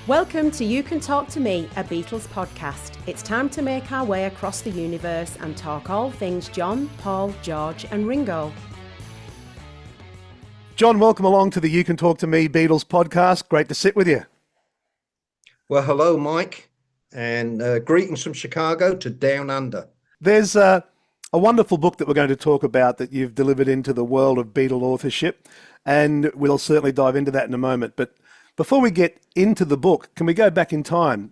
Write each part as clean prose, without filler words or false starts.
Welcome to You Can Talk to Me, a Beatles podcast. It's time to make our way across the universe and talk all things John, Paul, George and Ringo. John, welcome along to the You Can Talk to Me Beatles podcast. Great to sit with you. Well, hello, Mike, and greetings from Chicago to Down Under. There's a wonderful book that we're going to talk about that you've delivered into the world of Beatle authorship, and we'll certainly dive into that in a moment. But before we get into the book, can we go back in time?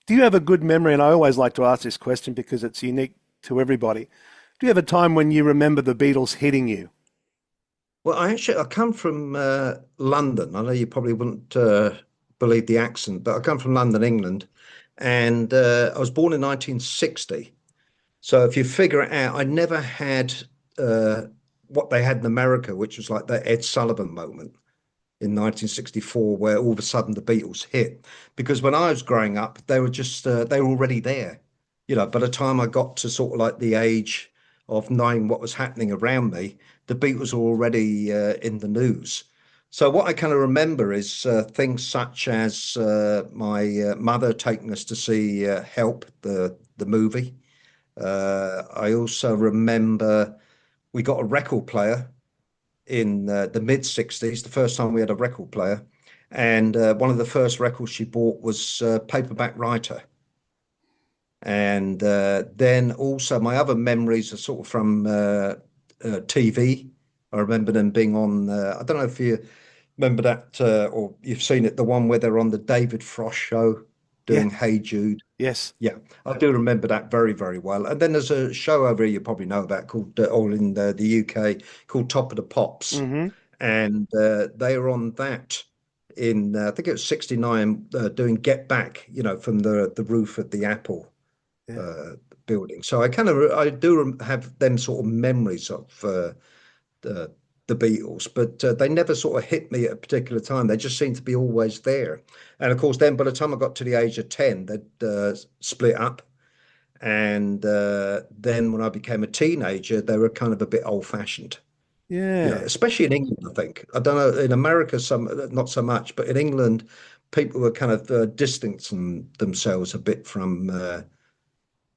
Do you have a good memory? And I always like to ask this question because it's unique to everybody. Do you have a time when you remember the Beatles hitting you? Well, I come from London. I know you probably wouldn't believe the accent, but I come from London, England, and I was born in 1960. So if you figure it out, I never had what they had in America, which was like that Ed Sullivan moment in 1964, where all of a sudden the Beatles hit. Because when I was growing up, they were just they were already there. You know, by the time I got to sort of like the age of knowing what was happening around me, the Beatles were already in the news. So what I kind of remember is things such as my mother taking us to see Help, the movie. I also remember we got a record player in the mid-60s, the first time we had a record player. And one of the first records she bought was Paperback Writer. And then also my other memories are sort of from TV. I remember them being on, I don't know if you remember that or you've seen it, the one where they're on the David Frost show doing Hey Jude. Yes. Yeah, I do remember that very, very well. And then there's a show over here you probably know about called, or in the UK, called Top of the Pops. Mm-hmm. And they were on that in, I think it was 69, doing Get Back, you know, from the roof of the Apple building. So I do have them sort of memories of the Beatles, but they never sort of hit me at a particular time. They just seemed to be always there. And of course, then by the time I got to the age of 10, they'd split up. And then when I became a teenager, they were kind of a bit old fashioned. Yeah. You know, especially in England, I think. I don't know, in America, not so much, but in England, people were kind of distancing themselves a bit from the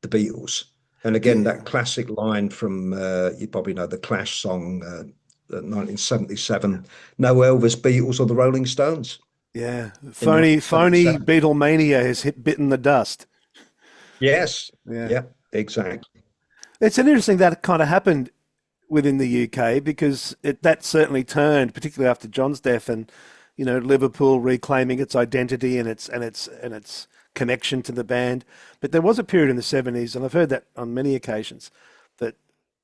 Beatles. And again, that classic line from, you probably know the Clash song, 1977, no Elvis, Beatles or the Rolling Stones. Yeah. Phony Beatlemania has bitten the dust. Yes. Yeah, exactly. It's interesting that it kind of happened within the UK because that certainly turned, particularly after John's death, and you know Liverpool reclaiming its identity and its connection to the band. But there was a period in the 70s, and I've heard that on many occasions, that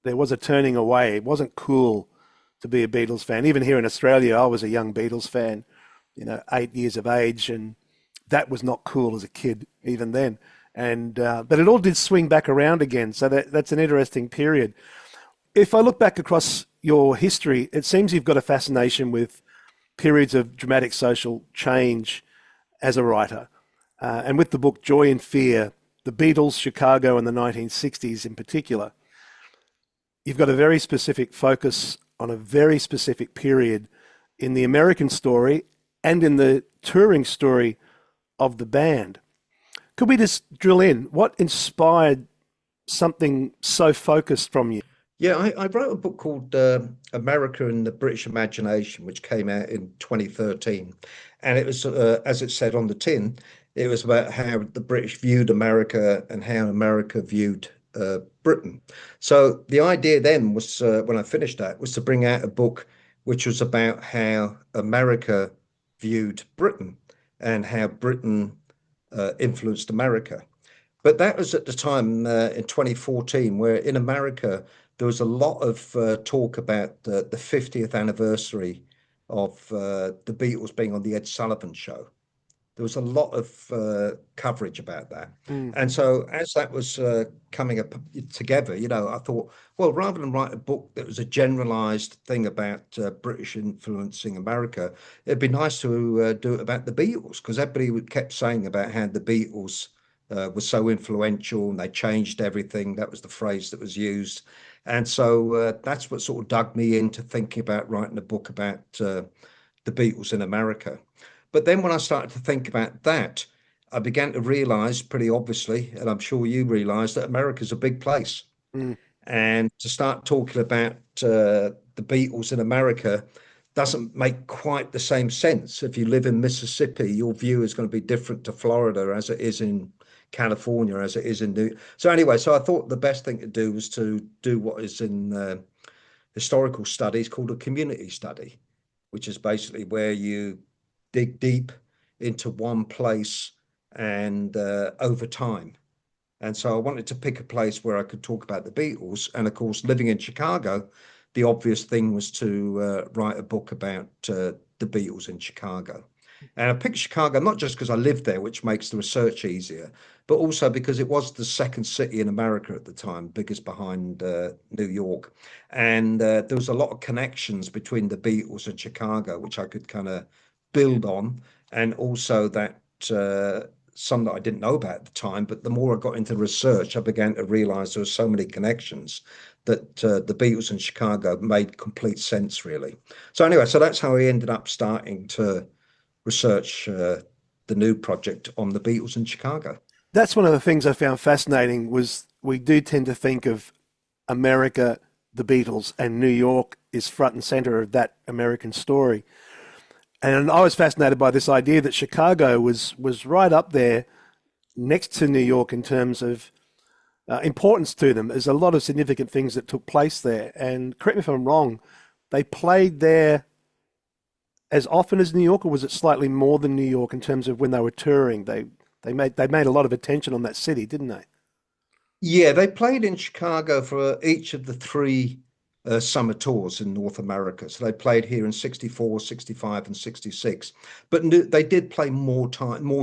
there was a turning away. It wasn't cool to be a Beatles fan. Even here in Australia, I was a young Beatles fan, 8 years of age, and that was not cool as a kid even then. And but it all did swing back around again. So that's an interesting period. If I look back across your history, it seems you've got a fascination with periods of dramatic social change as a writer. And with the book Joy and Fear, the Beatles, Chicago and the 1960s in particular, you've got a very specific focus on a very specific period in the American story and in the touring story of the band. Could we just drill in? What inspired something so focused from you? Yeah, I wrote a book called America and the British Imagination, which came out in 2013. And it was, as it said on the tin, it was about how the British viewed America and how America viewed Britain. So the idea then was, when I finished that, was to bring out a book which was about how America viewed Britain and how Britain influenced America. But that was at the time in 2014, where in America, there was a lot of talk about the 50th anniversary of the Beatles being on the Ed Sullivan show. There was a lot of coverage about that. And so as that was coming up together, I thought, well, rather than write a book that was a generalized thing about British influencing America, it'd be nice to do it about the Beatles, because everybody kept saying about how the Beatles were so influential and they changed everything. That was the phrase that was used. And so that's what sort of dug me into thinking about writing a book about the Beatles in America. But then when I started to think about that, I began to realize pretty obviously, and I'm sure you realize, that America's a big place. Mm, And to start talking about the Beatles in America doesn't make quite the same sense. If you live in Mississippi, your view is going to be different to Florida as it is in California, as it is in New. So anyway, so I thought the best thing to do was to do what is in historical studies called a community study, which is basically where you dig deep into one place and over time. And so I wanted to pick a place where I could talk about the Beatles. And of course, living in Chicago, the obvious thing was to write a book about the Beatles in Chicago. And I picked Chicago not just because I lived there, which makes the research easier, but also because it was the second city in America at the time, biggest behind New York. And there was a lot of connections between the Beatles and Chicago, which I could kind of build on. And also that some that I didn't know about at the time, but the more I got into research, I began to realize there were so many connections that the Beatles in Chicago made complete sense, really. So anyway, so that's how I ended up starting to research the new project on the Beatles in Chicago. that's one of the things I found fascinating was we do tend to think of America, the Beatles, and New York is front and center of that American story. And I was fascinated by this idea that Chicago was right up there next to New York in terms of importance to them. There's a lot of significant things that took place there. And correct me if I'm wrong, they played there as often as New York, or was it slightly more than New York in terms of when they were touring? They made a lot of attention on that city, didn't they? Yeah, they played in Chicago for each of the three summer tours in North America. So they played here in 64, 65, and 66. But they did play more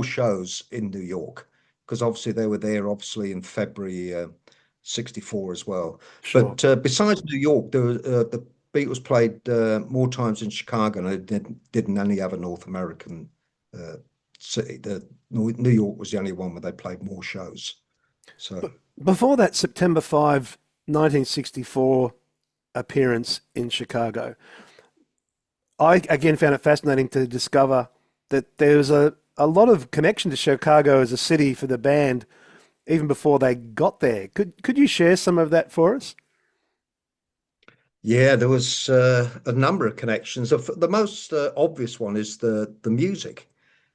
shows in New York because obviously they were there obviously in February 64 as well. Sure. But besides New York, the Beatles played more times in Chicago than they did in any other North American uh, city. New York was the only one where they played more shows. So. Before that September 5, 1964 appearance in Chicago, I again found it fascinating to discover that there was a lot of connection to Chicago as a city for the band even before they got there. Could you share some of that for us? Yeah, there was a number of connections. The most obvious one is the music.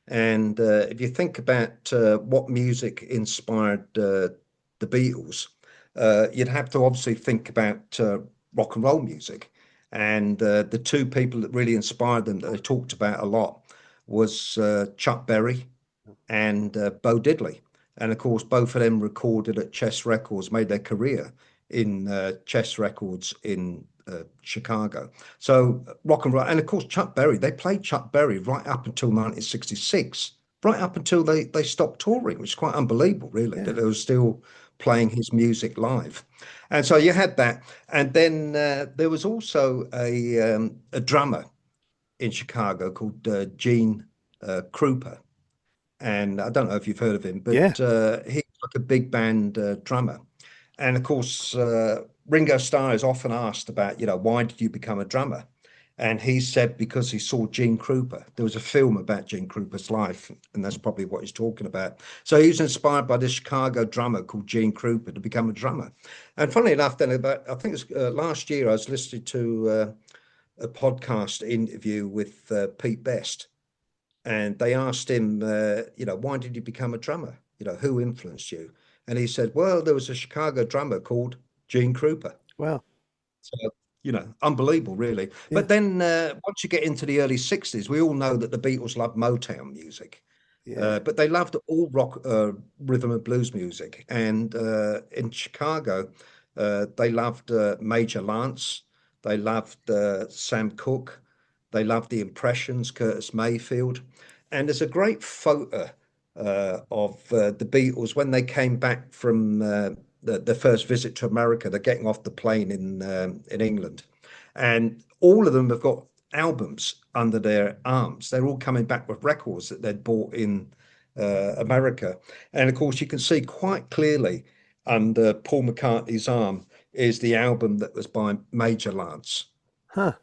And if you think about what music inspired the Beatles, you'd have to obviously think about rock and roll music. And the two people that really inspired them that they talked about a lot was Chuck Berry and Bo Diddley. And of course, both of them recorded at Chess Records, made their career in Chess Records in Chicago. So rock and roll. And of course, Chuck Berry, they played Chuck Berry right up until 1966, right up until they stopped touring, which is quite unbelievable, really, that Yeah. they were still playing his music live. And so you had that. And then there was also a drummer in Chicago called Gene Krupa. And I don't know if you've heard of him, Yeah. but he's like a big band drummer. And of course, Ringo Starr is often asked about, why did you become a drummer? And he said because he saw Gene Krupa. There was a film about Gene Krupa's life, and that's probably what he's talking about. So he was inspired by this Chicago drummer called Gene Krupa to become a drummer. And funnily enough, then about I think it was last year, I was listening to a podcast interview with Pete Best, and they asked him, why did you become a drummer? Who influenced you? And he said, well, there was a Chicago drummer called Gene Krupa. Wow. So, unbelievable, really. Yeah. But then once you get into the early 60s, we all know that the Beatles loved Motown music. Yeah. But they loved all rock, rhythm and blues music. And in Chicago, they loved Major Lance. They loved Sam Cooke. They loved the Impressions, Curtis Mayfield. And there's a great photo of the Beatles when they came back from the first visit to America. They're getting off the plane in England, and all of them have got albums under their arms. They're all coming back with records that they'd bought in America, and of course you can see quite clearly under Paul McCartney's arm is the album that was by Major Lance. Huh.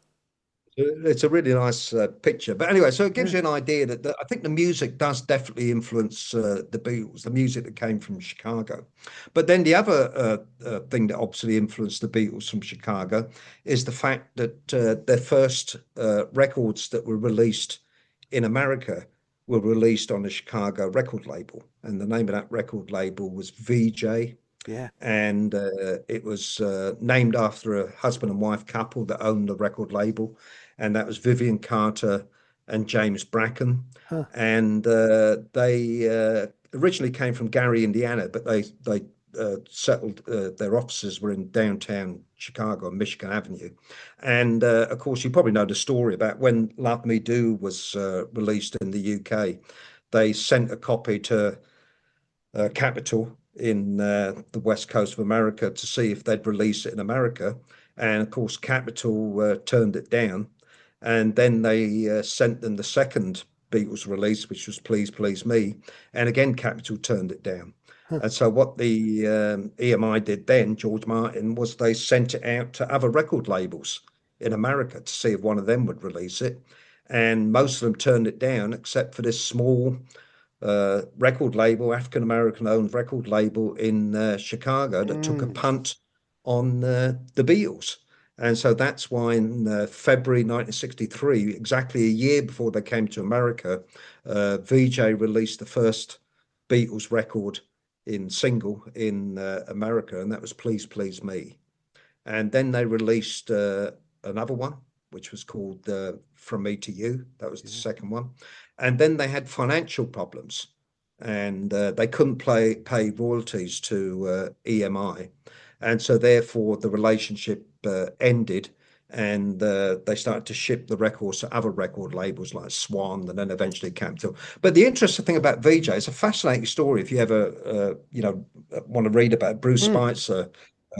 It's a really nice picture. But anyway, so it gives Yeah. you an idea that I think the music does definitely influence the Beatles, the music that came from Chicago. But then the other thing that obviously influenced the Beatles from Chicago is the fact that their first records that were released in America were released on the Chicago record label. And the name of that record label was VJ, Yeah. and it was named after a husband and wife couple that owned the record label, and that was Vivian Carter and James Bracken. Huh. And they originally came from Gary, Indiana, but they settled. Their offices were in downtown Chicago on Michigan Avenue. And of course, you probably know the story about when Love Me Do was released in the UK. They sent a copy to Capitol in the west coast of America to see if they'd release it in America. And of course, Capitol turned it down. And then they sent them the second Beatles release, which was Please Please Me. And again, Capitol turned it down. Huh. And so what the EMI did then, George Martin, was they sent it out to other record labels in America to see if one of them would release it. And most of them turned it down, except for this small record label, African American owned record label in Chicago that took a Mm. punt on the Beatles. And so that's why in February 1963, exactly a year before they came to America, VJ released the first Beatles record in single in America, and that was Please Please Me. And then they released another one, which was called From Me to You. That was the Yeah. second one. And then they had financial problems, and they couldn't pay royalties to EMI. And so therefore the relationship ended, and they started to ship the records to other record labels like Swan and then eventually Capitol. But the interesting thing about VJ, it's a fascinating story if you ever want to read about it. Bruce Mm. Spitzer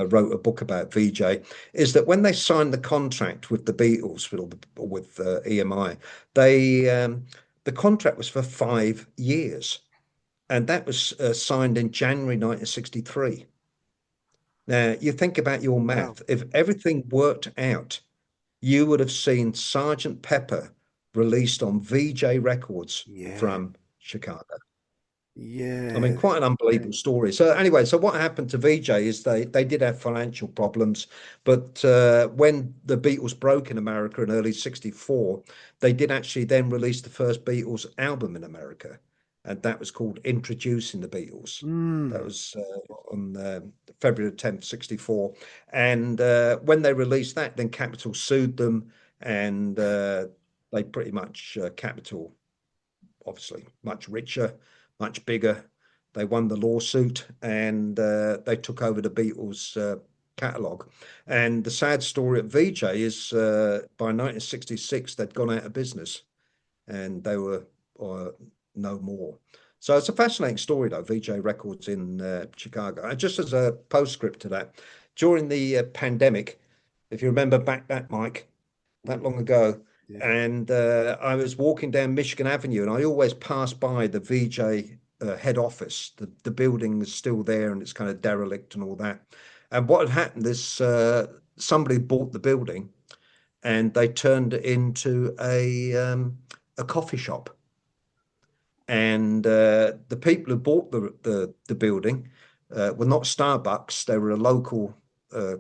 wrote a book about VJ, is that when they signed the contract with the Beatles with EMI, they the contract was for 5 years, and that was signed in January 1963. Now you think about your Wow. math. If everything worked out, you would have seen Sergeant Pepper released on VJ Records Yeah. from Chicago. I mean, Yeah. quite an unbelievable story. So anyway, so what happened to VJ is they did have financial problems, but when the Beatles broke in America in early '64, they did actually then release the first Beatles album in America, and that was called Introducing the Beatles. That Mm. was on February 10th, '64. And when they released that, then Capitol sued them, and they pretty much Capitol obviously much richer, much bigger. They won the lawsuit, and they took over the Beatles catalogue. And the sad story at VJ is by 1966, they'd gone out of business, and they were uh, no more. So it's a fascinating story, though, VJ Records in Chicago. And just as a postscript to that, during the pandemic, if you remember back that, Mike, that Mm. long ago. Yeah. And I was walking down Michigan Avenue, and I always pass by the VJ head office. The building is still there, and it's kind of derelict and all that. And what had happened is somebody bought the building, and they turned it into a coffee shop. And the people who bought the building were not Starbucks; they were a local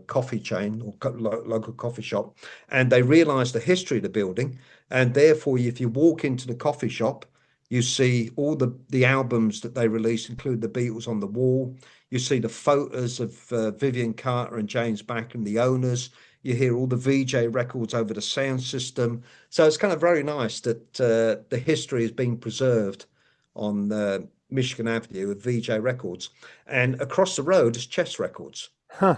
coffee chain or local coffee shop, and they realised the history of the building, and therefore, if you walk into the coffee shop, you see all the albums that they released, include the Beatles on the wall. You see the photos of Vivian Carter and James Backer and the owners. You hear all the VJ records over the sound system. So it's kind of very nice that the history is being preserved on Michigan Avenue with VJ Records. And across the road is Chess Records. Huh.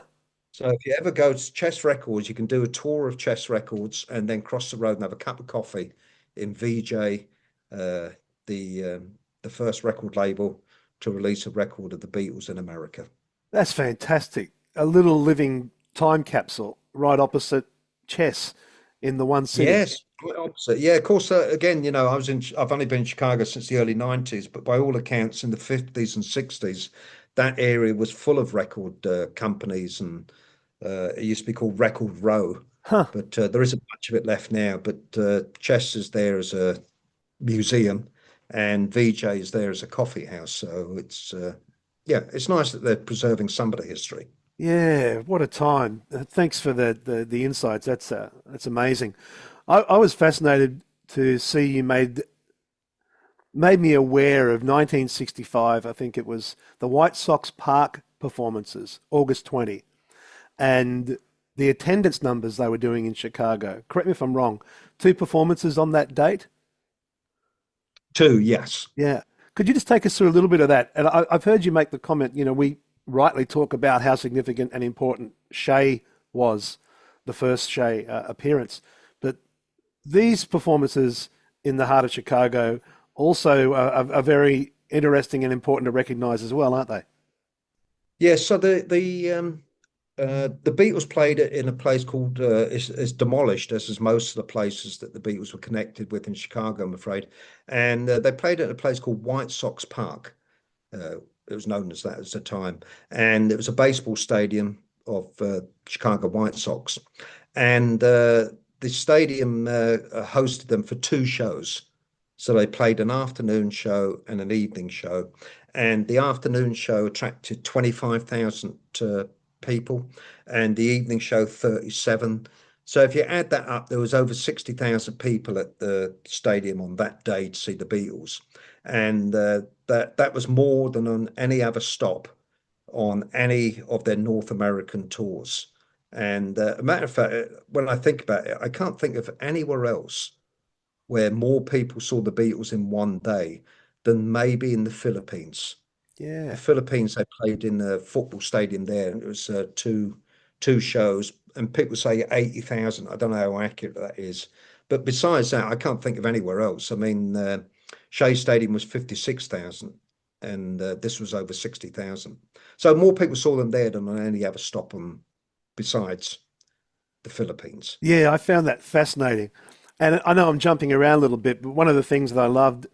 So if you ever go to Chess Records, you can do a tour of Chess Records and then cross the road and have a cup of coffee in VJ, uh, the first record label to release a record of the Beatles in America. That's fantastic. A little living time capsule right opposite chess in the one city. Yes, quite opposite. Yeah, of course. Again, I've only been in Chicago since the early '90s, but by all accounts, in the '50s and '60s, that area was full of record companies, and it used to be called Record Row. Huh. but there isn't much of it left now. But Chester's there as a museum, and VJ's there as a coffee house. So it's yeah, it's nice that they're preserving some of the history. Yeah, what a time. Thanks for the insights. That's amazing. I was fascinated to see you made me aware of 1965. I think it was the White Sox Park performances, August 20, and the attendance numbers they were doing in Chicago. Correct me if I'm wrong. Two performances on that date? Two, yes. Yeah. Could you just take us through a little bit of that? And I've heard you make the comment, we rightly talk about how significant and important Shea was, the first Shea appearance. But these performances in the heart of Chicago also are very interesting and important to recognize as well, aren't they? Yeah, so the Beatles played it in a place called is demolished, as is most of the places that the Beatles were connected with in Chicago, I'm afraid. And they played it at a place called White Sox Park. It was known as that at the time, and it was a baseball stadium of Chicago White Sox. And the stadium hosted them for two shows. So they played an afternoon show and an evening show. And the afternoon show attracted 25,000 people, and the evening show 37. So if you add that up, there was over 60,000 people at the stadium on that day to see the Beatles. And that was more than on any other stop on any of their North American tours. And a matter of fact, when I think about it, I can't think of anywhere else where more people saw the Beatles in one day than maybe in the Philippines. The Yeah. Philippines, they played in a football stadium there, and it was two shows, and people say 80,000. I don't know how accurate that is, but besides that, I can't think of anywhere else. I mean, Shea Stadium was 56,000, and this was over 60,000. So more people saw them there than on any other stop on besides the Philippines. Yeah, I found that fascinating. And I know I'm jumping around a little bit, but one of the things that I loved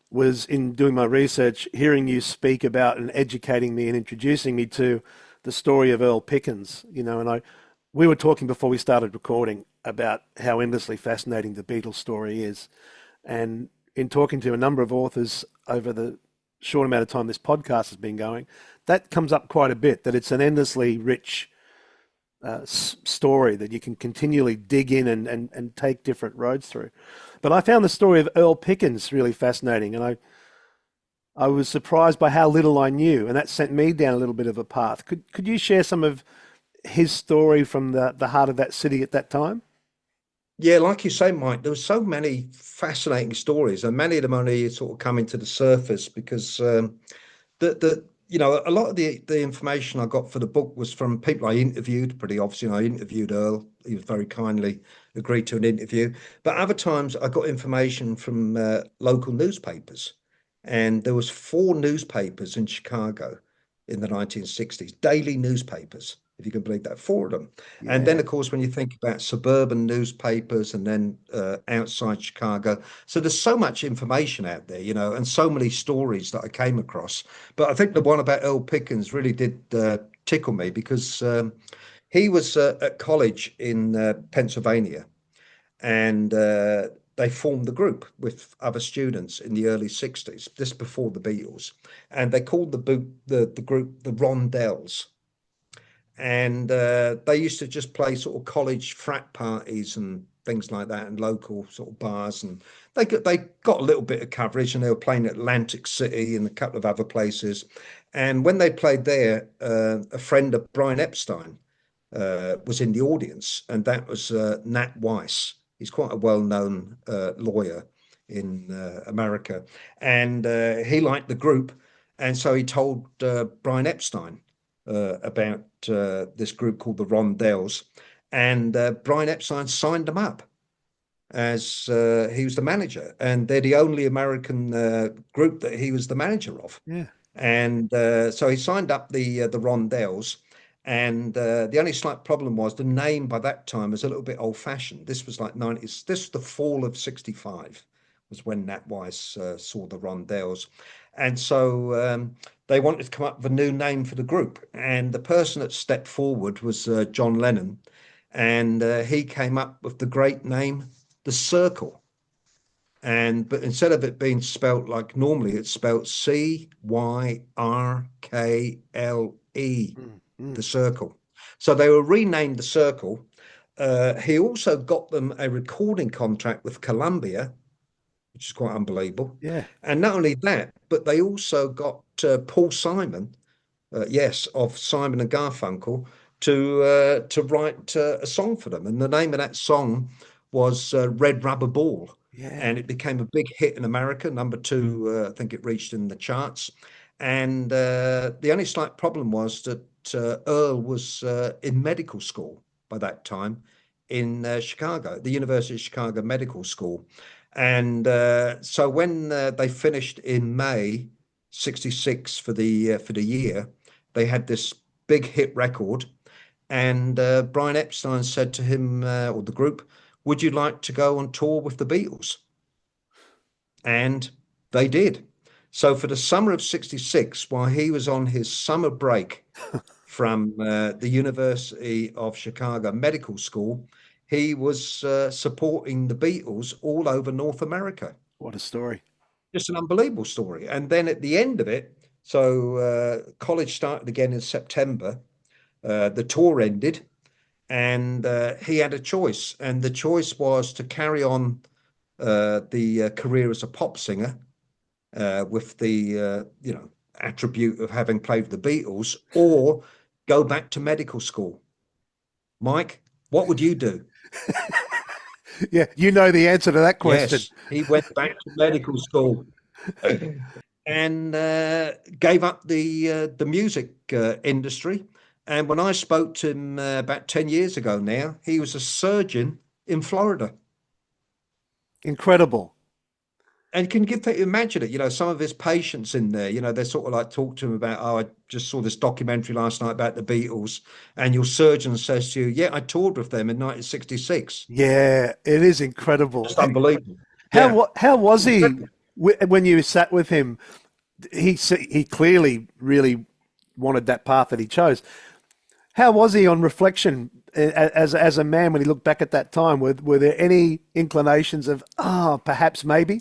was in doing my research, hearing you speak about and educating me and introducing me to the story of Earl Pickens, and we were talking before we started recording about how endlessly fascinating the Beatles story is. And in talking to a number of authors over the short amount of time this podcast has been going, that comes up quite a bit, that it's an endlessly rich story that you can continually dig in and take different roads through. But I found the story of Earl Pickens really fascinating, and I was surprised by how little I knew, and that sent me down a little bit of a path. Could you share some of his story from the heart of that city at that time? Yeah, like you say, Mike, there were so many fascinating stories, and many of them only sort of coming to the surface because a lot of the information I got for the book was from people I interviewed. Pretty obviously, I interviewed Earl. He was very kindly agreed to an interview. But other times, I got information from local newspapers, and there was four newspapers in Chicago in the 1960s, daily newspapers, if you can believe that, four of them. And then, Yeah. of course, when you think about suburban newspapers and then outside Chicago, so there's so much information out there, and so many stories that I came across. But I think the one about Earl Pickens really did tickle me because he was at college in Pennsylvania, and they formed the group with other students in the early 60s, this before the Beatles, and they called the group the Rondells. And they used to just play sort of college frat parties and things like that, and local sort of bars, and they got a little bit of coverage, and they were playing at Atlantic City and a couple of other places. And when they played there, a friend of Brian Epstein was in the audience, and that was Nat Weiss. He's quite a well-known lawyer in America, and he liked the group, and so he told Brian Epstein about this group called the Rondells, and Brian Epstein signed them up as he was the manager, and they're the only American group that he was the manager of. Yeah. And so he signed up the Rondells, and the only slight problem was the name by that time was a little bit old-fashioned. This was like 90s. This was the fall of 65 was when Nat Weiss saw the Rondells. And so they wanted to come up with a new name for the group. And the person that stepped forward was John Lennon. and he came up with the great name, The Circle. And but instead of it being spelt like normally, it's spelt Cyrkle, Mm, mm. The Circle. So they were renamed The Circle. He also got them a recording contract with Columbia, which is quite unbelievable. Yeah. And not only that, but they also got Paul Simon, yes, of Simon and Garfunkel, to write a song for them. And the name of that song was Red Rubber Ball. Yeah. And it became a big hit in America, number two, I think it reached in the charts. And the only slight problem was that Earl was in medical school by that time in Chicago, the University of Chicago Medical School. And so when they finished in May '66 for the year, they had this big hit record, and Brian Epstein said to him or the group, "Would you like to go on tour with the Beatles?" And they did. So for the summer of '66, while he was on his summer break from the University of Chicago Medical School, he was supporting the Beatles all over North America. What a story. Just an unbelievable story. And then at the end of it, so college started again in September. The tour ended, and he had a choice, and the choice was to carry on the career as a pop singer with the attribute of having played with the Beatles, or go back to medical school. Mike, what would you do? Yeah, you know the answer to that question. Yes, he went back to medical school and gave up the music industry. And when I spoke to him about 10 years ago now, he was a surgeon in Florida. Incredible. And can you imagine it? Some of his patients in there, they're sort of like talk to him about, oh, I just saw this documentary last night about the Beatles. And your surgeon says to you, yeah, I toured with them in 1966. Yeah, it is incredible. Just unbelievable. Yeah. How was he when you sat with him? He clearly really wanted that path that he chose. How was he on reflection as a man when he looked back at that time? Were there any inclinations of, perhaps maybe?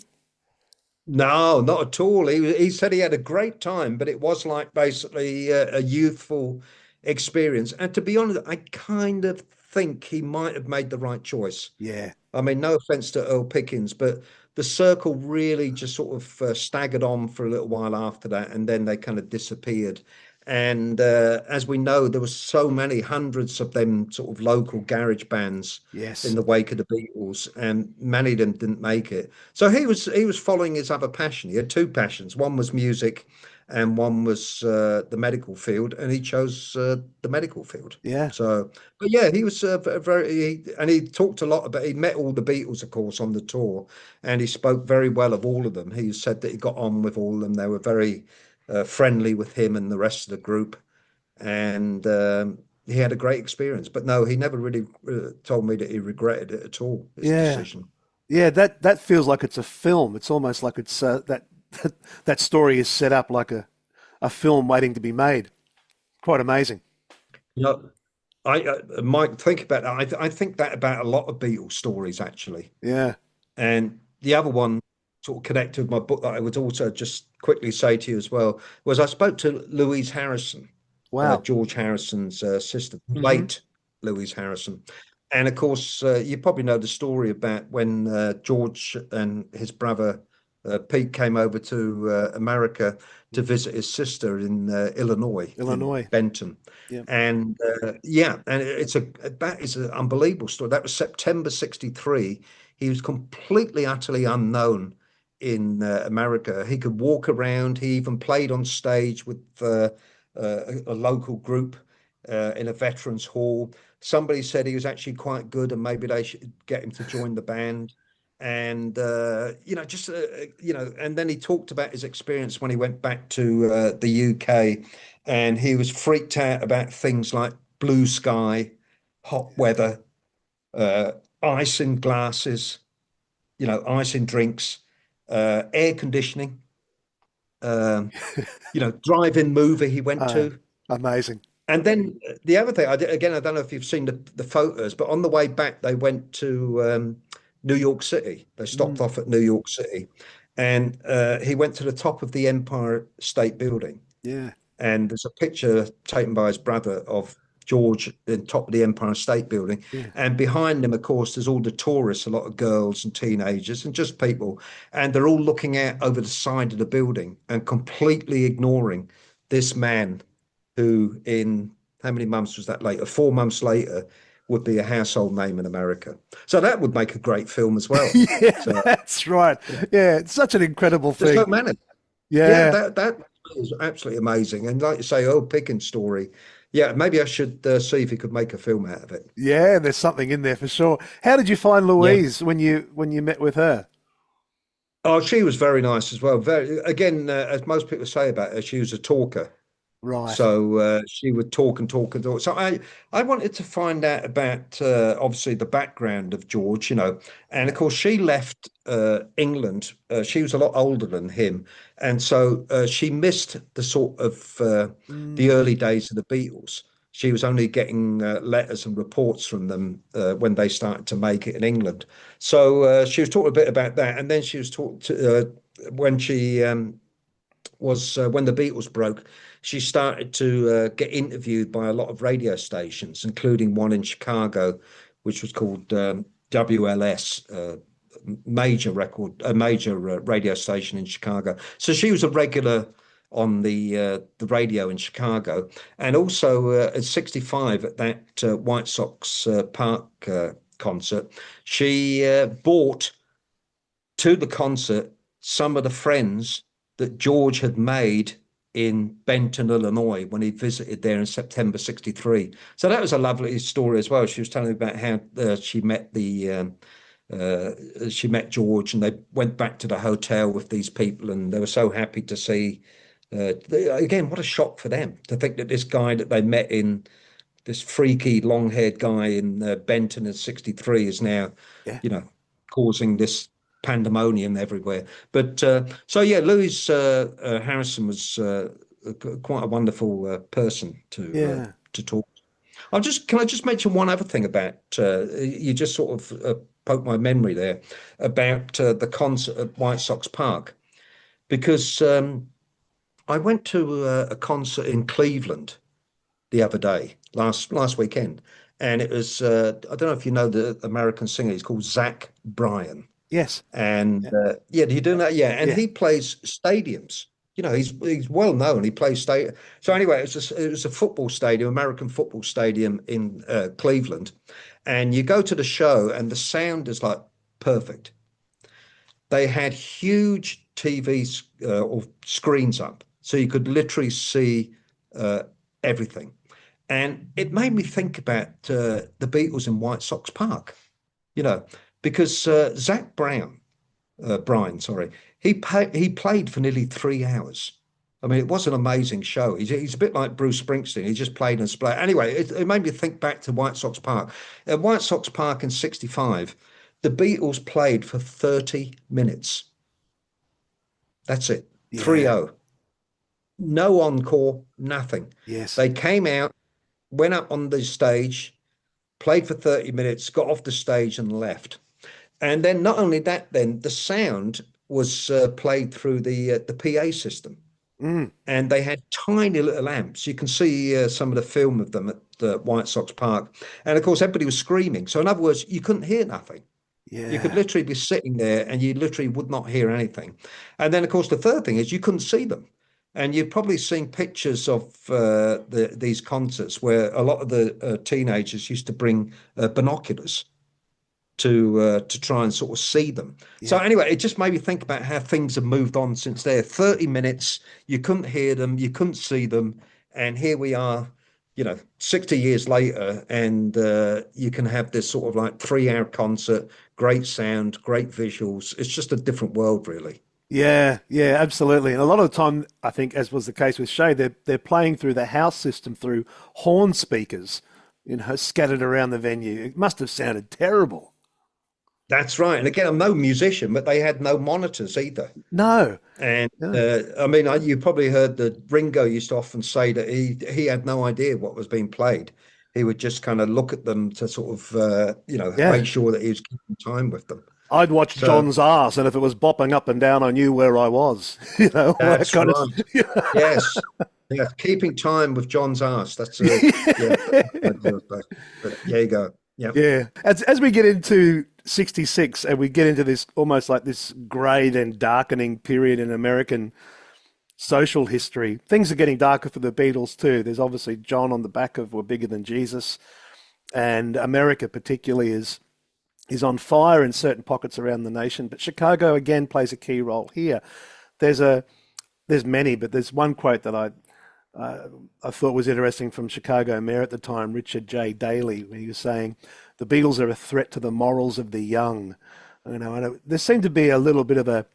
No, not at all. He said he had a great time, but it was like basically a youthful experience. And to be honest, I kind of think he might have made the right choice. Yeah, I mean, no offense to Earl Pickens, but the circle really just sort of staggered on for a little while after that, and then they kind of disappeared. And as we know, there were so many hundreds of them sort of local garage bands in yes, the wake of the Beatles, and many of them didn't make it. So he was following his other passion. He had two passions. One was music, and one was the medical field, and he chose the medical field. yeah, So, but yeah, he was and he talked a lot about. He met all the Beatles, of course, on the tour, and he spoke very well of all of them. He said that he got on with all of them. They were very friendly with him and the rest of the group, and he had a great experience. But no, he never really told me that he regretted it at all, his yeah, decision. yeah. That feels like it's a film. It's almost like it's that story is set up like a film waiting to be made. Quite amazing. You know, I Mike, think about that. I think that about a lot of Beatles stories actually. Yeah. And the other one, sort of connected with my book, that I would also just quickly say to you as well, was I spoke to Louise Harrison, Wow. George Harrison's sister, Hmm. late Louise Harrison. And of course, you probably know the story about when George and his brother Pete came over to America to visit his sister in Illinois, in Illinois. Benton. Yeah. And yeah, and that is an unbelievable story. That was September '63. He was completely, utterly unknown in America. He could walk around. He even played on stage with a local group in a veterans hall. Somebody said he was actually quite good, and maybe they should get him to join the band. And just and then he talked about his experience when he went back to the UK, and he was freaked out about things like blue sky, hot weather, uh, ice in glasses, ice in drinks, air conditioning, um, drive-in movie he went Uh, to. Amazing. And then the other thing, again, I don't know if you've seen the photos, but on the way back, they went to New York City. They stopped Mm, off at New York City, and he went to the top of the Empire State Building. yeah, And there's a picture taken by his brother of George in top of the Empire State Building. yeah, And behind him, of course, there's all the tourists, a lot of girls and teenagers and just people. And they're all looking out over the side of the building and completely ignoring this man who, in how many months was that later? 4 months later, would be a household name in America. So that would make a great film as well. yeah. So That's right. Yeah, it's such an incredible there's thing. so many. Yeah, Yeah, that is absolutely amazing. And like you say, Earl Pickens' story. Yeah, maybe I should see if he could make a film out of it. yeah. There's something in there for sure. How did you find Yeah. Louise when you met with her? Oh, she was very nice as well. Very, again, as most people say about her, she was a talker. Right. So she would talk and talk and talk. So I wanted to find out about obviously the background of George, and of course she left England. She was a lot older than him, and so she missed the sort of the Mm, early days of the Beatles. She was only getting letters and reports from them when they started to make it in England. So she was talking a bit about that, and then she was talking to when she was when the Beatles broke, she started to get interviewed by a lot of radio stations, including one in Chicago, which was called WLS, a major radio station in Chicago. So she was a regular on the radio in Chicago, and also at 65 at that White Sox Park concert, she bought to the concert some of the friends that George had made in Benton, Illinois, when he visited there in September '63. So that was a lovely story as well. She was telling me about how she met George, and they went back to the hotel with these people, and they were so happy to see. Again, what a shock for them to think that this guy that they met in this freaky long-haired guy in Benton at 63 is now, yeah. you know, causing this pandemonium everywhere. But so yeah, Louis Harrison was quite a wonderful person Yeah. to talk. Can I just mention one other thing about you just sort of poked my memory there about the concert at White Sox Park because I went to a concert in Cleveland the other day, last weekend, and it was I don't know if you know the American singer. He's called Zach Bryan, Yes. and Yeah. yeah, do you do that? Yeah, and Yeah. he plays stadiums. He's well known. He plays stadium. So anyway, it was a football stadium, American football stadium in Cleveland, and you go to the show, and the sound is like perfect. They had huge TVs or screens up, so you could literally see uh, everything. And it made me think about the Beatles in White Sox Park, you know, because Zach Bryan, sorry, he played for nearly 3 hours. I mean, it was an amazing show. He's a bit like Bruce Springsteen. He just played and played. Anyway, it made me think back to White Sox Park. At White Sox Park in '65, the Beatles played for 30 minutes. That's it. Yeah. 3-0. No encore, nothing. Yes. They came out, went up on the stage, played for 30 minutes, got off the stage and left. And then not only that, then the sound was played through the PA system. Mm, And they had tiny little amps. You can see some of the film of them at the White Sox Park. And of course, everybody was screaming. So in other words, you couldn't hear nothing. You could yeah. literally be sitting there and you literally would not hear anything. And then, of course, the third thing is you couldn't see them. And you've probably seen pictures of these concerts where a lot of the teenagers used to bring binoculars to try and sort of see them. So Yeah. anyway, it just made me think about how things have moved on since there. 30 minutes, you couldn't hear them, you couldn't see them, and here we are, 60 years later, and you can have this sort of like 3 hour concert, great sound, great visuals. It's just a different world, really. Yeah, yeah, absolutely. And a lot of the time, I think, as was the case with Shay, they're playing through the house system through horn speakers, scattered around the venue. It must have sounded terrible. That's right. And again, I'm no musician, but they had no monitors either. No, And no. I mean, you probably heard that Ringo used to often say that he had no idea what was being played. He would just kind of look at them to sort of make Yeah. sure that he was keeping time with them. I'd watch So John's ass, and if it was bopping up and down, I knew where I was. All that that's kind of. right. Yes. Yeah. Keeping time with John's ass. That's a yeah. But there you go. Yeah. Yeah. As we get into 66 and we get into this almost like this grey then darkening period in American social history, things are getting darker for the Beatles too. There's obviously John on the back of We're Bigger Than Jesus, and America particularly is on fire in certain pockets around the nation. But Chicago again plays a key role here. There's a there's many, but there's one quote that I thought was interesting from Chicago Mayor at the time, Richard J. Daley, when he was saying, "The Beatles are a threat to the morals of the young." And there seemed to be a little bit of a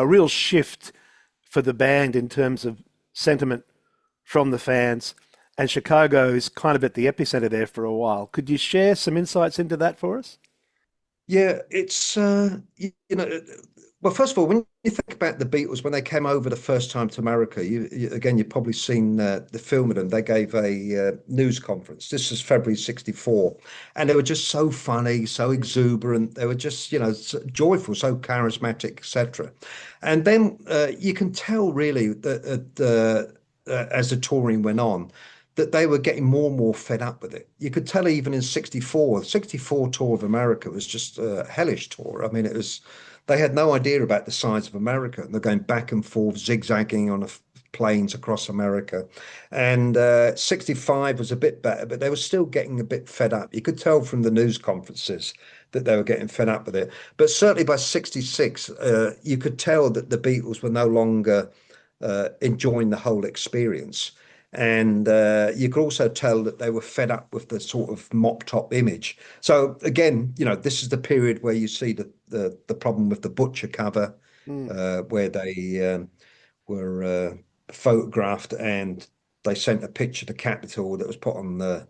real shift for the band in terms of sentiment from the fans, and Chicago is kind of at the epicenter there for a while. Could you share some insights into that for us? Yeah, it's well, first of all, when you think about the Beatles when they came over the first time to America, again you've probably seen the film of them. They gave a news conference. This was February '64, and they were just so funny, so exuberant. They were just so joyful, so charismatic, etc. And then you can tell really that as the touring went on, that they were getting more and more fed up with it. You could tell even in '64, the '64 tour of America was just a hellish tour. I mean, they had no idea about the size of America, and they're going back and forth, zigzagging on planes across America. And '65 was a bit better, but they were still getting a bit fed up. You could tell from the news conferences that they were getting fed up with it. But certainly by '66, you could tell that the Beatles were no longer enjoying the whole experience. And you could also tell that they were fed up with the sort of mop top image. So again, this is the period where you see the problem with the Butcher cover, Mm. where they were photographed and they sent a picture to Capitol that was put on the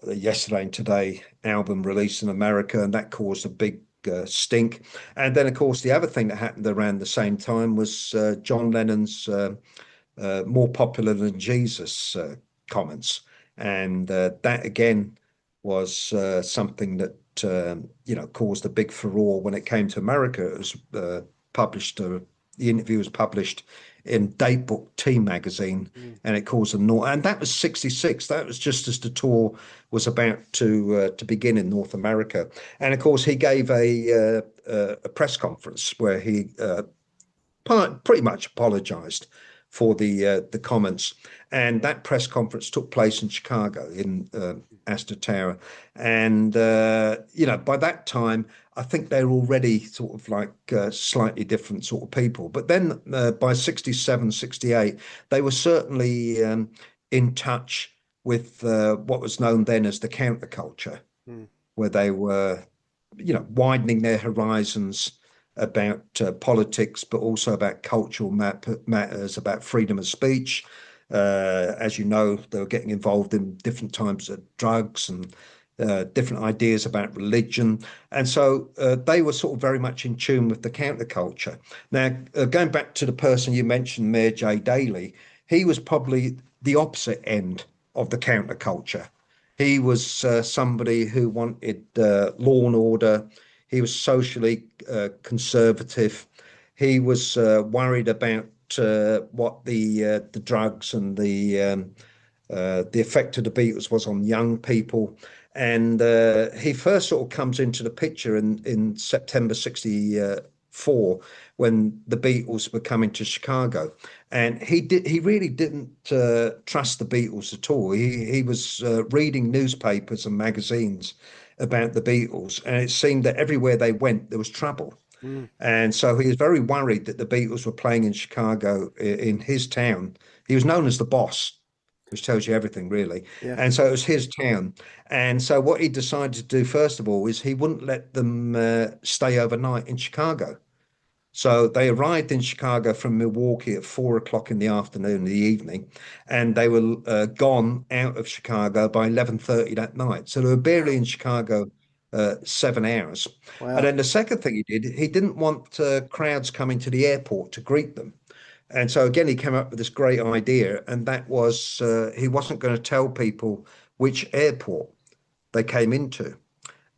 Yesterday and Today album release in America, and that caused a big stink. And then, of course, the other thing that happened around the same time was John Lennon's more popular than Jesus comments. And that again was something that caused a big furore when it came to America. It was published. The interview was published in Datebook Teen magazine, Mm. and it caused a and that was '66. That was just as the tour was about to begin in North America. And of course, he gave a press conference where he pretty much apologized for the comments. And that press conference took place in Chicago in Astor Tower. And by that time, I think they're already sort of like slightly different sort of people. But then by '67, '68, they were certainly in touch with what was known then as the counterculture, Mm. where they were, widening their horizons about politics, but also about cultural matters, about freedom of speech. As you know, they were getting involved in different types of drugs and different ideas about religion. And so they were sort of very much in tune with the counterculture. Now, going back to the person you mentioned, Mayor J. Daley, he was probably the opposite end of the counterculture. He was somebody who wanted law and order. He was socially conservative. He was worried about what the drugs and the effect of the Beatles was on young people. And he first sort of comes into the picture in September '64 when the Beatles were coming to Chicago. And he really didn't trust the Beatles at all. He was reading newspapers and magazines about the Beatles, and it seemed that everywhere they went, there was trouble. Mm. And so he was very worried that the Beatles were playing in Chicago in his town. He was known as the boss, which tells you everything, really. Yeah. And so it was his town. And so what he decided to do, first of all, is he wouldn't let them stay overnight in Chicago. So they arrived in Chicago from Milwaukee at 4 o'clock in the afternoon, in the evening, and they were gone out of Chicago by 11:30 that night. So they were barely in Chicago 7 hours. And Wow. then the second thing he did, he didn't want crowds coming to the airport to greet them. And so again, he came up with this great idea, and that was he wasn't going to tell people which airport they came into.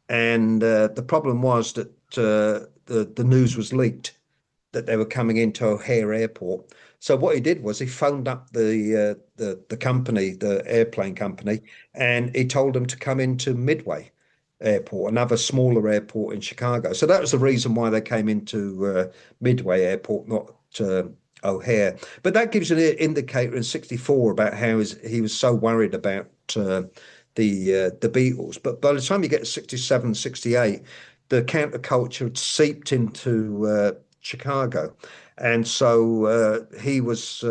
And the problem was that the news was leaked that they were coming into O'Hare Airport. So what he did was he phoned up the company, the airplane company, and he told them to come into Midway Airport, another smaller airport in Chicago. So that was the reason why they came into Midway Airport, not O'Hare. But that gives you an indicator in '64 about how he was so worried about the Beatles. But by the time you get to '67, '68, the counterculture had seeped into Chicago. And so he was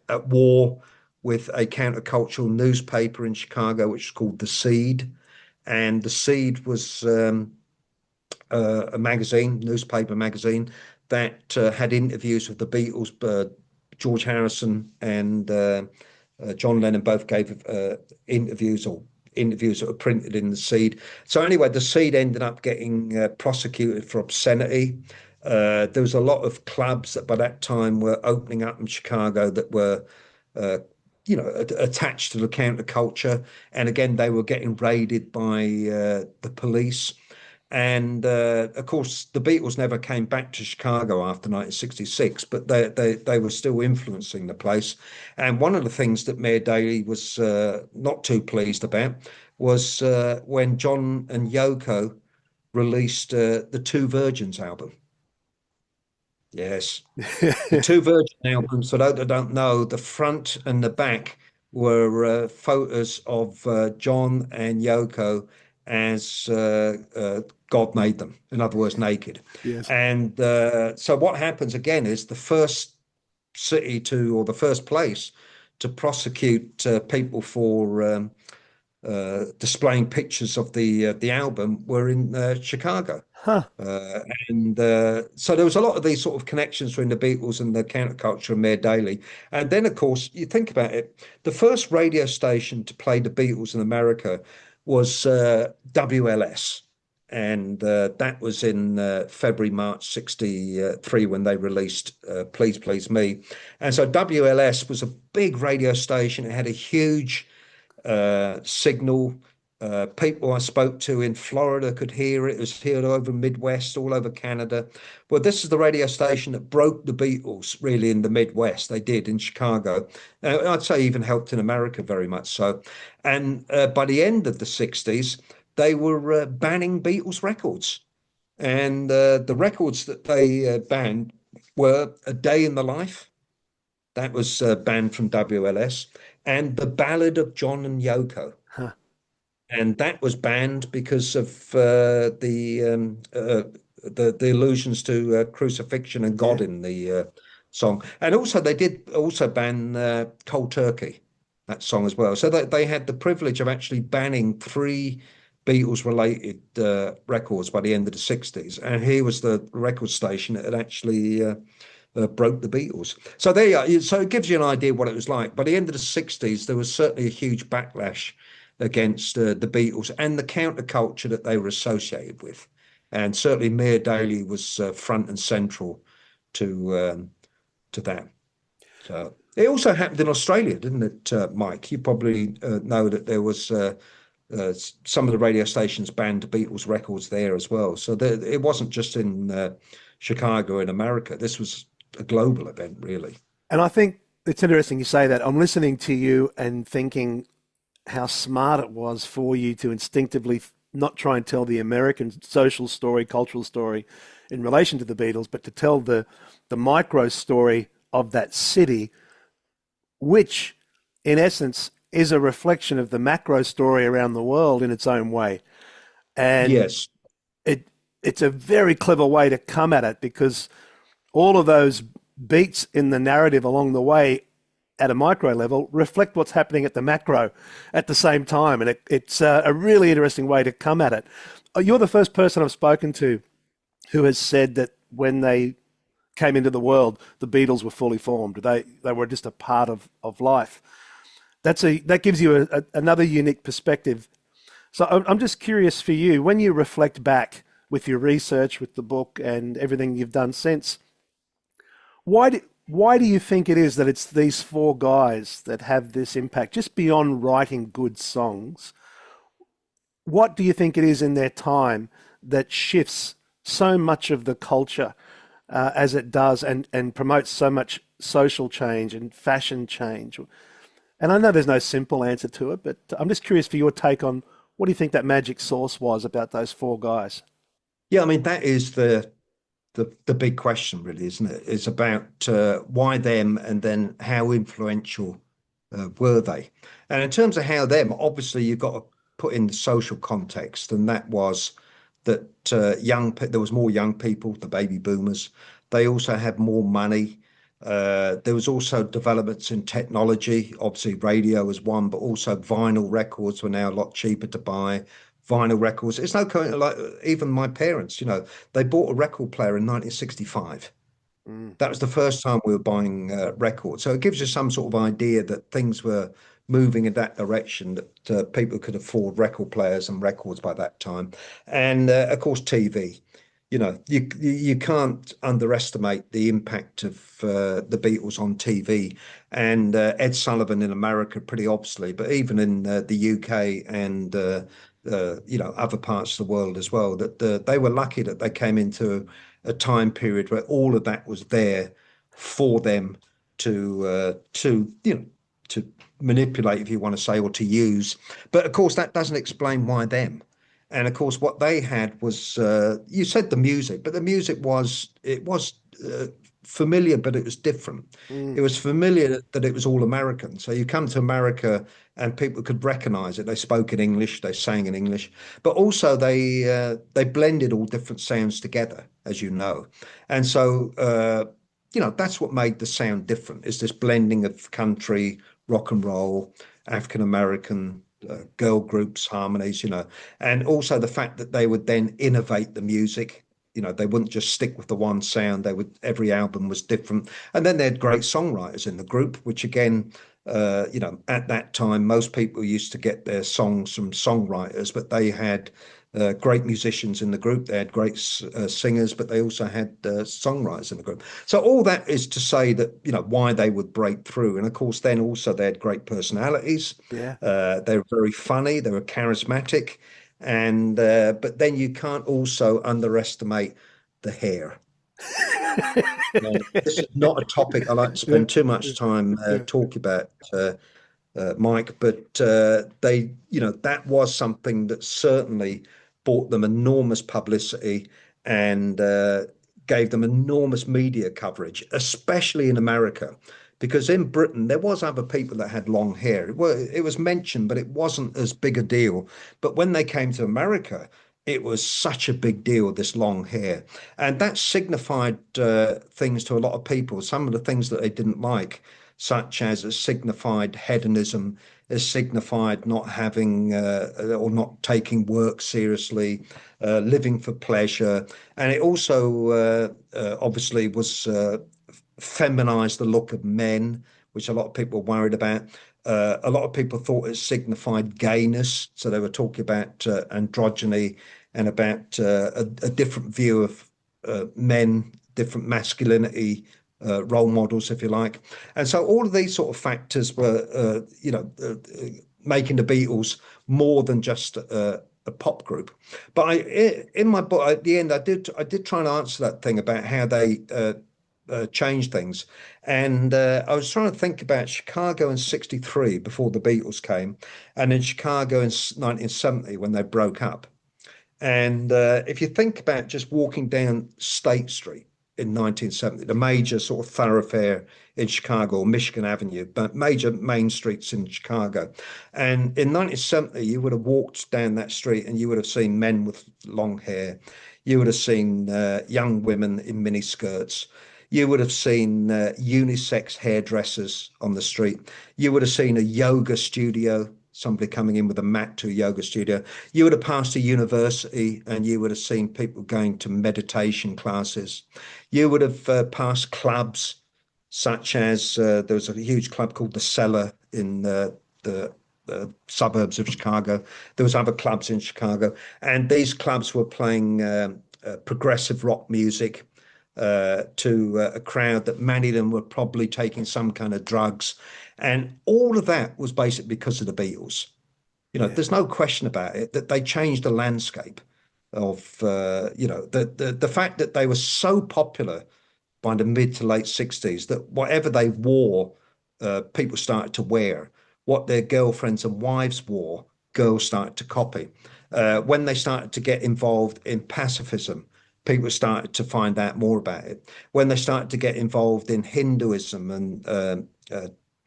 at war with a countercultural newspaper in Chicago, which was called The Seed. And The Seed was a magazine, newspaper magazine, that had interviews with the Beatles. George Harrison and John Lennon both gave interviews that were printed in The Seed. So anyway, The Seed ended up getting prosecuted for obscenity. There was a lot of clubs that by that time were opening up in Chicago that were, uh, attached to the counterculture. And again, they were getting raided by the police. And of course, the Beatles never came back to Chicago after 1966, but they were still influencing the place. And one of the things that Mayor Daley was not too pleased about was when John and Yoko released the Two Virgins album. Yes. The Two Virgin albums, for those that don't know, the front and the back were photos of John and Yoko as God made them, in other words, naked. Yes. And so what happens again is the first city to, or the first place to prosecute people for displaying pictures of the album were in Chicago. Huh. Uh, and so there was a lot of these sort of connections between the Beatles and the counterculture and Mayor Daley. And then, of course, you think about it, the first radio station to play the Beatles in America was WLS. And that was in February, March '63 when they released Please Please Me. And so WLS was a big radio station. It had a huge signal. People I spoke to in Florida could hear it. It was heard over Midwest, all over Canada. Well, this is the radio station that broke the Beatles really in the Midwest. They did in Chicago. I'd say even helped in America very much so. And by the end of the '60s, they were banning Beatles records. And the records that they banned were A Day in the Life. That was banned from WLS. And The Ballad of John and Yoko. Huh. And that was banned because of the allusions to crucifixion and God Yeah. in the song. And also they did also ban Cold Turkey, that song as well. So they had the privilege of actually banning three Beatles related records by the end of the '60s. And here was the record station that had actually broke the Beatles. So there you are. So it gives you an idea what it was like. By the end of the '60s, there was certainly a huge backlash against the Beatles and the counterculture that they were associated with. And certainly Mayor Daley was front and central to that. So it also happened in Australia, didn't it, Mike? You probably know that there was some of the radio stations banned Beatles records there as well. So it wasn't just in Chicago in America. This was a global event, really. And I think it's interesting you say that. I'm listening to you and thinking how smart it was for you to instinctively not try and tell the American social story, cultural story in relation to the Beatles, but to tell the micro story of that city, which in essence is a reflection of the macro story around the world in its own way. And Yes. it's a very clever way to come at it, because all of those beats in the narrative along the way at a micro level reflect what's happening at the macro at the same time. And it's a really interesting way to come at it. You're the first person I've spoken to who has said that when they came into the world, the Beatles were fully formed. They were just a part of life. That gives you another unique perspective. So I'm just curious for you, when you reflect back with your research, with the book and everything you've done since, why do you think it is that it's these four guys that have this impact, just beyond writing good songs? What do you think it is in their time that shifts so much of the culture as it does, and promotes so much social change and fashion change? And I know there's no simple answer to it, but I'm just curious for your take on what do you think that magic sauce was about those four guys? Yeah, I mean that is the big question, really, isn't it? It's about why them, and then how influential were they? And in terms of how them, obviously you've got to put in the social context, and that was that there was more young people, the baby boomers. They also had more money. There was also developments in technology. Obviously, radio was one, but also vinyl records were now a lot cheaper to buy. Vinyl records. It's no like even my parents, they bought a record player in 1965. Mm. That was the first time we were buying records. So it gives you some sort of idea that things were moving in that direction, that people could afford record players and records by that time. And of course, TV. You can't underestimate the impact of the Beatles on TV, and Ed Sullivan in America, pretty obviously, but even in the UK and other parts of the world as well. That they were lucky that they came into a time period where all of that was there for them to manipulate, if you want to say, or to use. But of course, that doesn't explain why them. And of course, what they had was you said the music, but the music was familiar, but it was different. It Mm. was familiar that it was all American. So you come to America and people could recognize it. They spoke in English, they sang in English, but also they blended all different sounds together, as you know. And so that's what made the sound different. Is this blending of country, rock and roll, African American, girl groups, harmonies, and also the fact that they would then innovate the music. They wouldn't just stick with the one sound. Every album was different. And then they had great songwriters in the group, which again, at that time, most people used to get their songs from songwriters, but they had great musicians in the group. They had great singers, but they also had songwriters in the group. So all that is to say that, why they would break through. And of course, then also they had great personalities. Yeah. They were very funny. They were charismatic. And but then you can't also underestimate the hair. Now, this is not a topic I like to Yeah. spend too much time Yeah. talking about, Mike, but that was something that certainly brought them enormous publicity and gave them enormous media coverage, especially in America. Because in Britain, there was other people that had long hair. It was mentioned, but it wasn't as big a deal. But when they came to America, it was such a big deal, this long hair. And that signified things to a lot of people, some of the things that they didn't like, such as it signified hedonism, it signified not having or not taking work seriously, living for pleasure. And it also obviously was feminized the look of men, which a lot of people were worried about. A lot of people thought it signified gayness, so they were talking about androgyny and about a different view of men, different masculinity role models, if you like. And so all of these sort of factors were, making the Beatles more than just a pop group. But in my book, at the end, I did try and answer that thing about how they change things. And I was trying to think about Chicago in '63 before the Beatles came, and in Chicago in 1970 when they broke up. And if you think about just walking down State Street in 1970, the major sort of thoroughfare in Chicago, or Michigan Avenue, but major main streets in Chicago. And in 1970, you would have walked down that street and you would have seen men with long hair. You would have seen young women in mini skirts. You would have seen unisex hairdressers on the street. You would have seen a yoga studio, somebody coming in with a mat to a yoga studio. You would have passed a university and you would have seen people going to meditation classes. You would have passed clubs such as there was a huge club called the Cellar in the suburbs of Chicago. There was other clubs in Chicago, and these clubs were playing progressive rock music to a crowd that many of them were probably taking some kind of drugs. And all of that was basically because of the Beatles. There's no question about it that they changed the landscape of, the fact that they were so popular by the mid to late 60s that whatever they wore, people started to wear. What their girlfriends and wives wore, girls started to copy. When they started to get involved in pacifism, people started to find out more about it. When they started to get involved in Hinduism and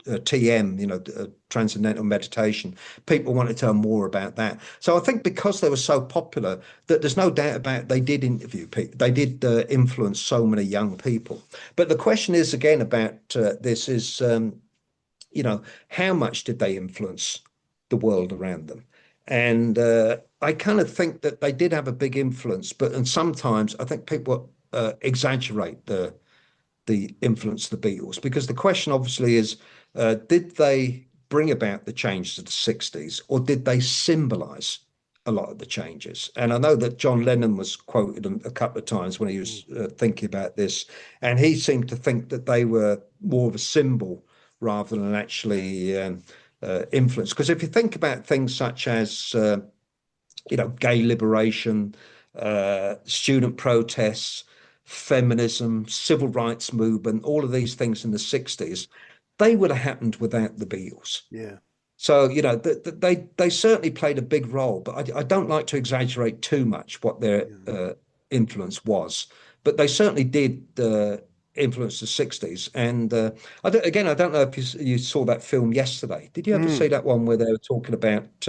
TM, transcendental meditation, people wanted to know more about that. So I think because they were so popular, that there's no doubt about it, they did interview people. They did influence so many young people. But the question is again about this is, how much did they influence the world around them? And I kind of think that they did have a big influence, and sometimes I think people exaggerate the influence of the Beatles, because the question obviously is, did they bring about the changes of the 60s, or did they symbolize a lot of the changes? And I know that John Lennon was quoted a couple of times when he was thinking about this, and he seemed to think that they were more of a symbol rather than actually influence. Because if you think about things such as, gay liberation, student protests, feminism, civil rights movement, all of these things in the 60s, they would have happened without the Beatles. Yeah. So, they certainly played a big role, but I don't like to exaggerate too much what their influence was. But they certainly did influence the 60s. And I don't know if you saw that film yesterday. Did you ever see that one where they were talking about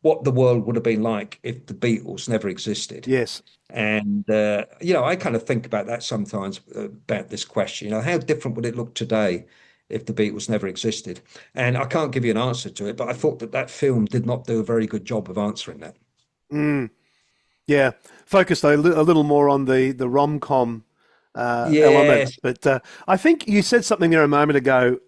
what the world would have been like if the Beatles never existed? Yes. And, I kind of think about that sometimes about this question. How different would it look today if the Beatles never existed? And I can't give you an answer to it, but I thought that film did not do a very good job of answering that. Yeah. Focused a little more on the rom-com element. Yes, But I think you said something there a moment ago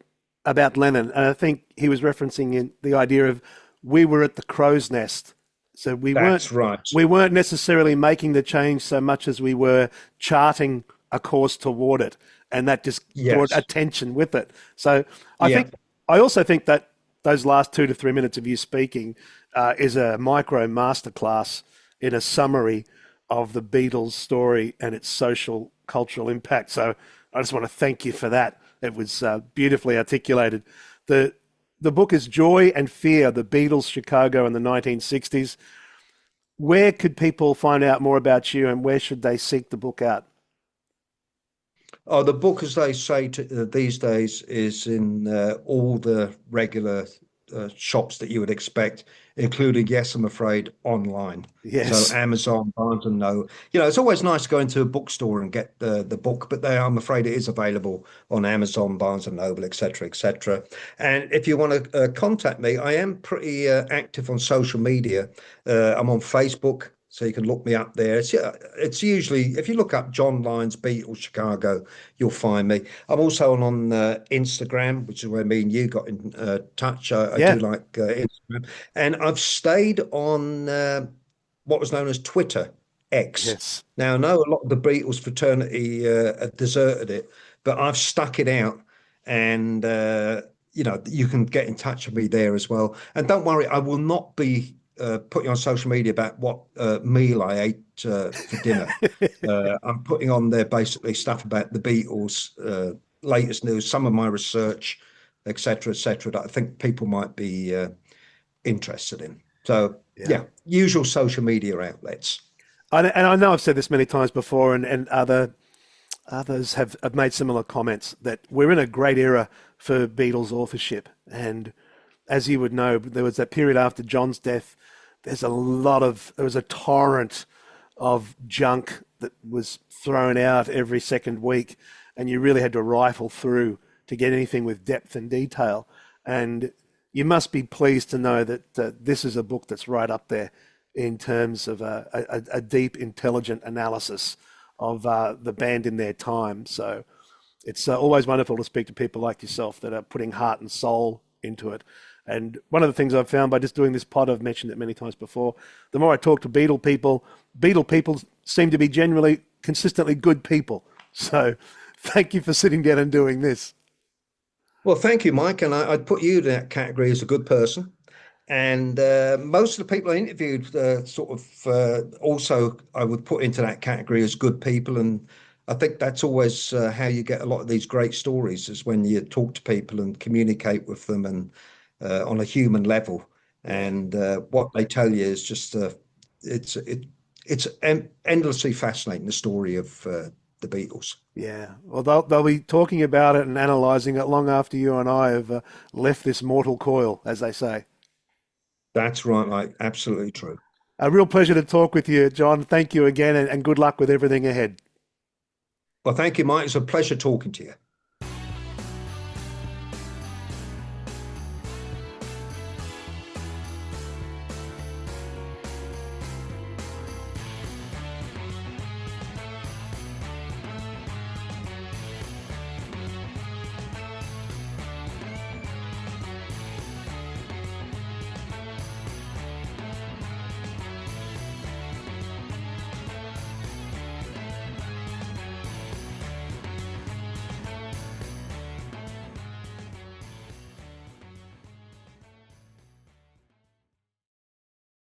about Lennon, and I think he was referencing in the idea of we were at the crow's nest. So that's right. we weren't necessarily making the change so much as we were charting a course toward it, and that just brought Yes. attention with it. So Yeah. I also think that those last 2 to 3 minutes of you speaking is a micro masterclass in a summary of the Beatles story and its social cultural impact. So I just want to thank you for that. It was beautifully articulated. The book is Joy and Fear, The Beatles, Chicago in the 1960s. Where could people find out more about you, and where should they seek the book out? Oh, the book, as they say these days, is in all the regular shops that you would expect, including, yes, I'm afraid, online. So Yes. Amazon, Barnes and Noble. It's always nice to go into a bookstore and get the book, but I'm afraid it is available on Amazon, Barnes and Noble, etc., etc. And if you want to contact me, I am pretty active on social media. I'm on Facebook. So you can look me up there. It's usually, if you look up John Lyons, Beatles, Chicago, you'll find me. I'm also on Instagram, which is where me and you got in touch. I Yeah. do like Instagram. And I've stayed on what was known as Twitter, X. Yes. Now, I know a lot of the Beatles fraternity have deserted it, but I've stuck it out. And, you can get in touch with me there as well. And don't worry, I will not be putting on social media about what meal I ate for dinner. I'm putting on there basically stuff about the Beatles, latest news, some of my research, etc., etc., that I think people might be interested in. So Yeah. usual social media outlets. And I know I've said this many times before, and others have made similar comments, that we're in a great era for Beatles authorship. And as you would know, there was that period after John's death. There was a torrent of junk that was thrown out every second week, and you really had to rifle through to get anything with depth and detail. And you must be pleased to know that this is a book that's right up there in terms of a deep, intelligent analysis of the band in their time. So it's always wonderful to speak to people like yourself that are putting heart and soul into it. And one of the things I've found by just doing this pod, I've mentioned it many times before, the more I talk to Beatle people seem to be generally consistently good people. So thank you for sitting down and doing this. Well, thank you, Mike. And I'd put you in that category as a good person. And most of the people I interviewed also I would put into that category as good people. And I think that's always how you get a lot of these great stories is when you talk to people and communicate with them and on a human level. Yeah. And what they tell you is just it's it it's endlessly fascinating, the story of the Beatles. Yeah, well, they'll be talking about it and analysing it long after you and I have left this mortal coil, as they say. That's right, Mike. Absolutely true. A real pleasure to talk with you, John. Thank you again, and good luck with everything ahead. Well, thank you, Mike. It's a pleasure talking to you.